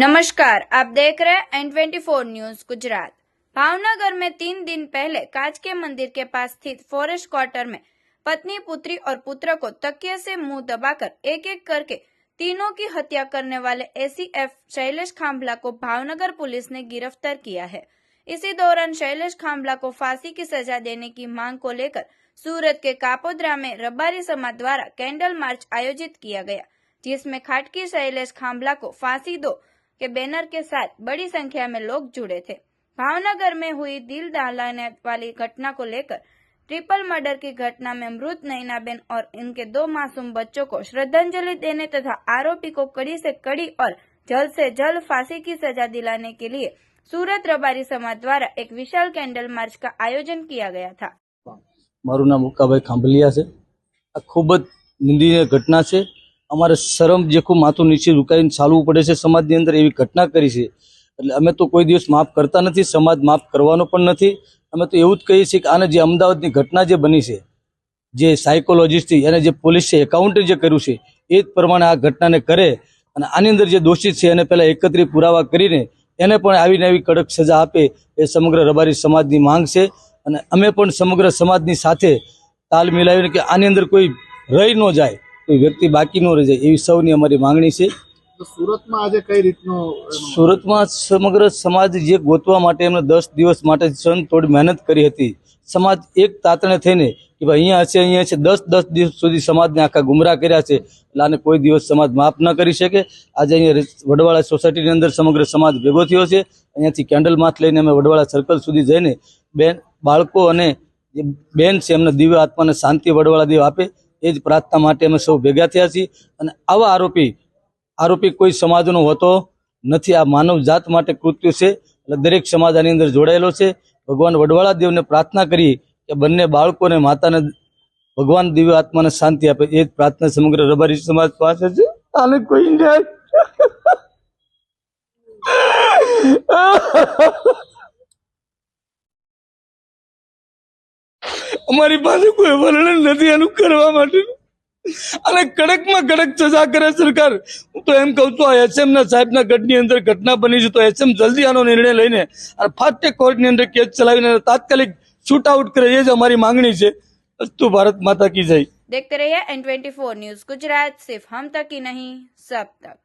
नमस्कार, आप देख रहे हैं N24 न्यूज गुजरात। भावनगर में 3 दिन पहले कांच के मंदिर के पास स्थित फॉरेस्ट क्वार्टर में पत्नी, पुत्री और पुत्र को तकिए से मुंह दबाकर एक एक करके तीनों की हत्या करने वाले एसीएफ शैलेश खांभला को भावनगर पुलिस ने गिरफ्तार किया है। इसी दौरान शैलेश खांभला को फांसी की सजा देने की मांग को लेकर सूरत के कापोद्रा में रबारी समाज द्वारा कैंडल मार्च आयोजित किया गया, जिसमें खाटकी शैलेश खांभला को फांसी दो के बैनर के साथ बड़ी संख्या में लोग जुड़े थे। भावनगर में हुई दिल दहलाने वाली घटना को लेकर ट्रिपल मर्डर की घटना में मृत नैनाबेन और इनके 2 मासूम बच्चों को श्रद्धांजलि देने तथा आरोपी को कड़ी से कड़ी और जल्द से जल्द फांसी की सजा दिलाने के लिए सूरत रबारी समाज द्वारा एक विशाल कैंडल मार्च का आयोजन किया गया था। मारू नाम मुक्काभाई खांभलिया है। आ खूब ज निंदनीय घटना है। अमारे शरम जेखू माथुं नीचे झुकावीने चालवू पड़े छे। समाजनी अंदर एवी घटना करी छे એટલે અમે તો કોઈ દિવસ માફ કરતા નથી, સમાજ માફ કરવાનો પણ નથી। અમે તો એવું જ કહીએ છીએ કે આને જે અમદાવાદની ઘટના જે બની છે, જે સાયકોલોજીસ્ટ અને જે પોલીસે એકાઉન્ટ જે કર્યું છે એ જ પ્રમાણે આ ઘટનાને કરે અને આની અંદર જે દોષિત છે એને પહેલા એકત્રિત પુરાવા કરીને એને પણ આવીને આવી કડક સજા આપે એ સમગ્ર રબારી સમાજની માંગ છે। અને અમે પણ સમગ્ર સમાજની સાથે તાલ મિલાવીને કે આની અંદર કોઈ રહી ન જાય, કોઈ વ્યક્તિ બાકી ન રહી જાય એવી સૌની અમારી માંગણી છે। सूरत में आज कई रीतनो सूरत में समग्र समाज जे गोतवा माटे एमने 10 दिवस माटे थोड़ी मेहनत करी हती। समाज एक तातणे थईने कि भाई अहींया छे 10 दिवस सुधी समाज ने आखा गुमराह कर्या छे એટલે આને કોઈ દિવસ સમાજ માફ ન કરી શકે। આજે અહીંયા વડવાળા સોસાયટીની અંદર સમગ્ર સમાજ ભેગો થયો છે। અહીંયાથી કેન્ડલ માર્ચ લઈને અમે વડવાળા સર્કલ સુધી જઈને બેન બાળકો અને જે બેન છે એમને દિવ્ય આત્માને શાંતિ વડવાળા દેવ આપે એ જ પ્રાર્થના માટે અમે સૌ ભેગા થયા છીએ। અને આવા આરોપી કોઈ સમાજનો હોતો નથી। આ માનવ જાત માટે કૃત્ય છે એટલે દરેક સમાજ આની અંદર જોડાયેલો છે। ભગવાન વડવાળા દેવને પ્રાર્થના કરી કે બંને બાળકોને માતાને ભગવાન દિવ્ય આત્માને શાંતિ આપે એ જ પ્રાર્થના સમગ્ર રબારી સમાજ પાસે છે। આને કોઈ ન્યાય અમારી પાસે કોઈ વર્ણન નથી આનું કરવા માટે। અને કડકમાં કડક સજા કરે સરકાર। હું તો એમ કહું છું આ એસએમ ના સાહેબના ગઢની અંદર ઘટના બની છે તો એસએમ જલ્દી આનો નિર્ણય લઈને અને ફાસ્ટ કોર્ટની અંદર કેસ ચલાવીને તાત્કાલિક શૂટ આઉટ કરે એ જ અમારી માંગણી છે। અસ્તુ ભારત માતા કી જય। देखते रहिए N24 न्यूज गुजरात, सिर्फ हम तक ही नहीं सब तक।